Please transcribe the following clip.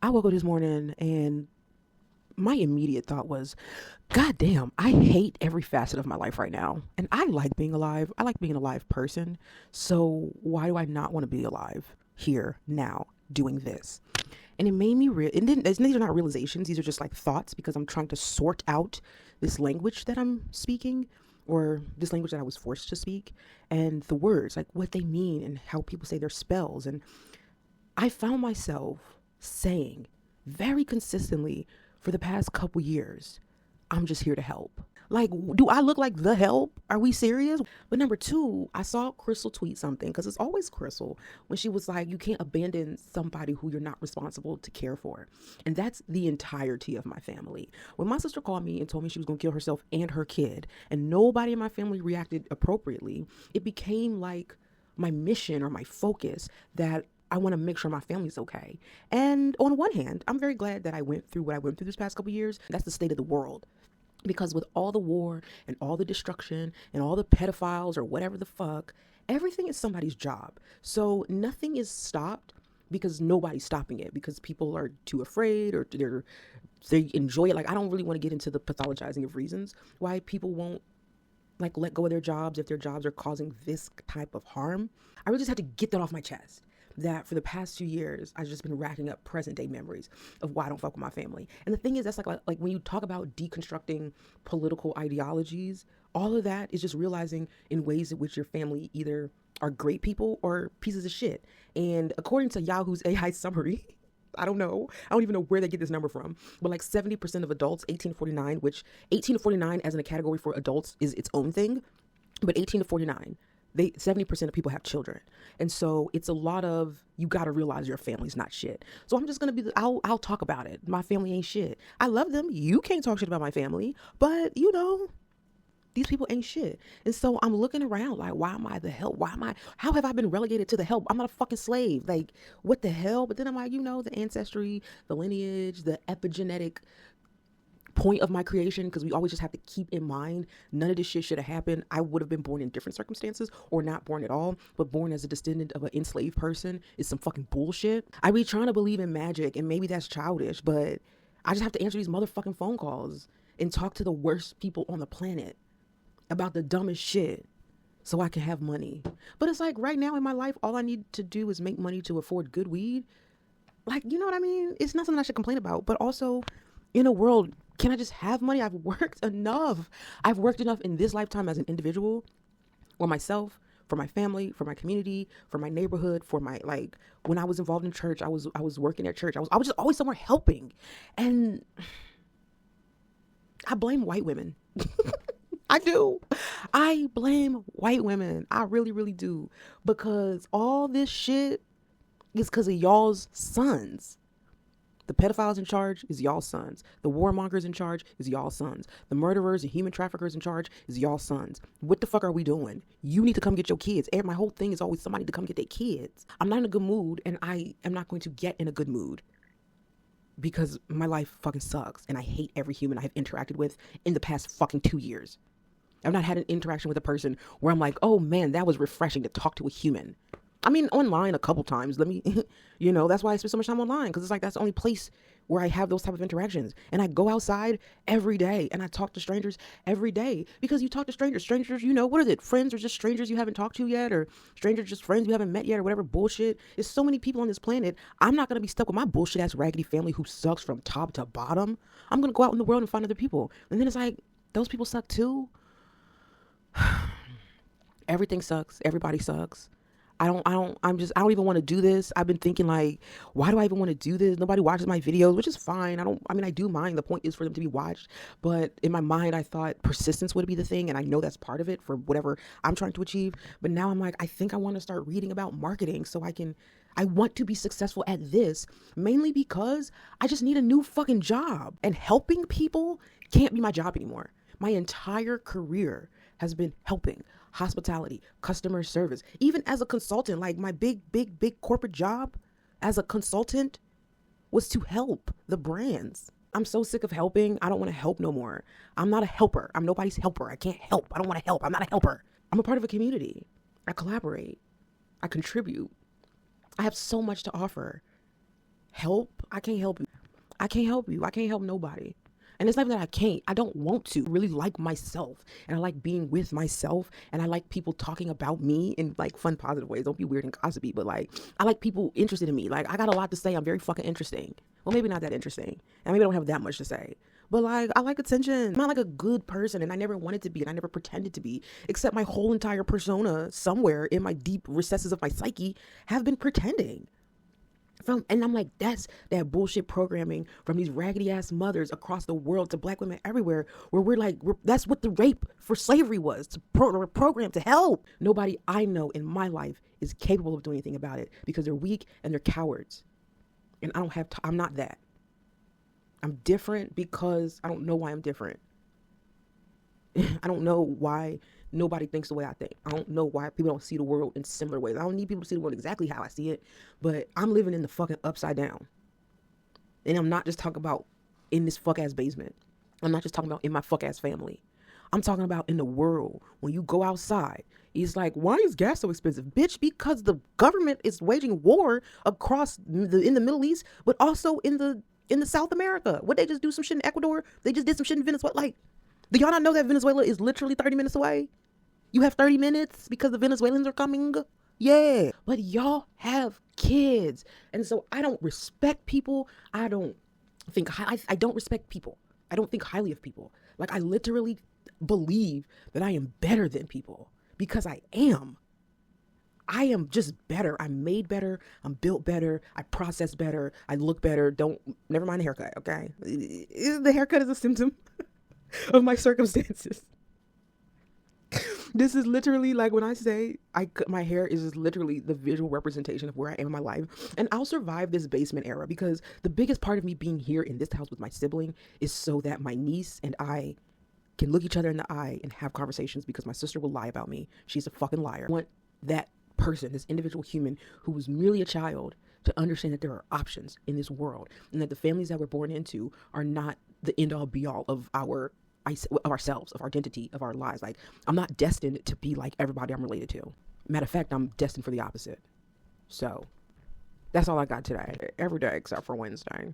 I woke up this morning and my immediate thought was, God damn, I hate every facet of my life right now. And I like being alive. I like being an alive person. So why do I not want to be alive here, now, doing this? And it made me real. And then these are not realizations. These are just like thoughts because I'm trying to sort out this language that I'm speaking, or this language that I was forced to speak, and the words, like what they mean and how people say their spells. And I found myself saying very consistently for the past couple years, I'm just here to help. Like, do I look like the help? Are we serious? But number two, I saw Crystal tweet something, because it's always Crystal, when she was like, you can't abandon somebody who you're not responsible to care for. And that's the entirety of my family. When my sister called me and told me she was going to kill herself and her kid, and nobody in my family reacted appropriately, it became like my mission or my focus that I want to make sure my family's okay. And on one hand, I'm very glad that I went through what I went through this past couple years. That's the state of the world. Because with all the war and all the destruction and all the pedophiles or whatever the fuck, everything is somebody's job. So nothing is stopped because nobody's stopping it, because people are too afraid, or they enjoy it. Like, I don't really want to get into the pathologizing of reasons why people won't like let go of their jobs if their jobs are causing this type of harm. I really just had to get that off my chest, that for the past 2 years, I've just been racking up present day memories of why I don't fuck with my family. And the thing is, that's like when you talk about deconstructing political ideologies, all of that is just realizing in ways in which your family either are great people or pieces of shit. And according to Yahoo's AI summary, I don't know. I don't even know where they get this number from. But like 70% of adults, 18 to 49, which 18 to 49 as in a category for adults is its own thing. But 18 to 49, 70% of people have children. And so it's a lot of, you got to realize your family's not shit. So I'm just going to I'll talk about it. My family ain't shit. I love them. You can't talk shit about my family, but these people ain't shit. And so I'm looking around like, why am I the help? How have I been relegated to the help? I'm not a fucking slave. Like, what the hell? But then I'm like, the ancestry, the lineage, the epigenetic point of my creation, because we always just have to keep in mind none of this shit should have happened. I would have been born in different circumstances, or not born at all, but born as a descendant of an enslaved person is some fucking bullshit. I be trying to believe in magic, and maybe that's childish, but I just have to answer these motherfucking phone calls and talk to the worst people on the planet about the dumbest shit so I can have money. But it's like, right now in my life, all I need to do is make money to afford good weed. Like, you know what I mean? It's not something I should complain about, but also in a world, can I just have money? I've worked enough. I've worked enough in this lifetime as an individual, for myself, for my family, for my community, for my neighborhood, for my, like, when I was involved in church, I was working at church. I was just always somewhere helping. And I blame white women. I do. I blame white women. I really, really do. Because all this shit is because of y'all's sons. The pedophiles in charge is y'all sons. The warmongers in charge is y'all sons. The murderers and human traffickers in charge is y'all sons. What the fuck are we doing? You need to come get your kids. And my whole thing is always somebody to come get their kids. I'm not in a good mood, and I am not going to get in a good mood because my life fucking sucks, and I hate every human I have interacted with in the past fucking 2 years. I've not had an interaction with a person where I'm like, oh man, that was refreshing to talk to a human. I mean, online a couple times. That's why I spend so much time online, because it's like that's the only place where I have those type of interactions. And I go outside every day and I talk to strangers every day, because you talk to strangers. Strangers, what is it? Friends or just strangers you haven't talked to yet, or strangers just friends you haven't met yet, or whatever bullshit. There's so many people on this planet. I'm not going to be stuck with my bullshit ass raggedy family who sucks from top to bottom. I'm going to go out in the world and find other people. And then it's like, those people suck too. Everything sucks. Everybody sucks. I don't even want to do this. I've been thinking like, why do I even want to do this? Nobody watches my videos, which is fine. I do mind. The point is for them to be watched. But in my mind, I thought persistence would be the thing. And I know that's part of it for whatever I'm trying to achieve. But now I'm like, I think I want to start reading about marketing so I want to be successful at this, mainly because I just need a new fucking job, and helping people can't be my job anymore. My entire career has been helping, hospitality, customer service, even as a consultant. Like, my big corporate job as a consultant was to help the brands. I'm so sick of helping. I don't want to help no more. I'm not a helper. I'm nobody's helper. I can't help. I don't want to help. I'm not a helper. I'm a part of a community. I collaborate. I contribute. I have so much to offer. help. I can't help you. I can't help you. I can't help nobody. And it's not even that I can't. I don't want to. I really like myself. And I like being with myself. And I like people talking about me in like fun, positive ways. Don't be weird and gossipy, but like I like people interested in me. Like I got a lot to say. I'm very fucking interesting. Well, maybe not that interesting. And maybe I don't have that much to say. But like I like attention. I'm not like a good person, and I never wanted to be, and I never pretended to be, except my whole entire persona somewhere in my deep recesses of my psyche have been pretending. And I'm like, that's that bullshit programming from these raggedy ass mothers across the world to black women everywhere, where that's what the rape for slavery was, to program to help. Nobody I know in my life is capable of doing anything about it because they're weak and they're cowards. And I don't have, I'm not that. I'm different because I don't know why I'm different. I don't know why nobody thinks the way I think. I don't know why people don't see the world in similar ways. I don't need people to see the world exactly how I see it, but I'm living in the fucking upside down. And I'm not just talking about in this fuck ass basement. I'm not just talking about in my fuck ass family. I'm talking about in the world. When you go outside, it's like, why is gas so expensive? Bitch, because the government is waging war across in the Middle East, but also in the South America. Would they just do some shit in Ecuador? They just did some shit in Venezuela. Like, do y'all not know that Venezuela is literally 30 minutes away? You have 30 minutes because the Venezuelans are coming? Yeah. But y'all have kids. And so I don't respect people. I don't respect people. I don't think highly of people. Like, I literally believe that I am better than people because I am. I am just better. I'm made better. I'm built better. I process better. I look better. Never mind the haircut, okay? The haircut is a symptom of my circumstances. This is literally like when I say my hair is just literally the visual representation of where I am in my life. And I'll survive this basement era because the biggest part of me being here in this house with my sibling is so that my niece and I can look each other in the eye and have conversations, because my sister will lie about me. She's a fucking liar. I want that person, this individual human who was merely a child, to understand that there are options in this world and that the families that we're born into are not the end all be all of ourselves, of our identity, of our lives. Like, I'm not destined to be like everybody I'm related to. Matter of fact, I'm destined for the opposite. So that's all I got today. Every day except for Wednesday.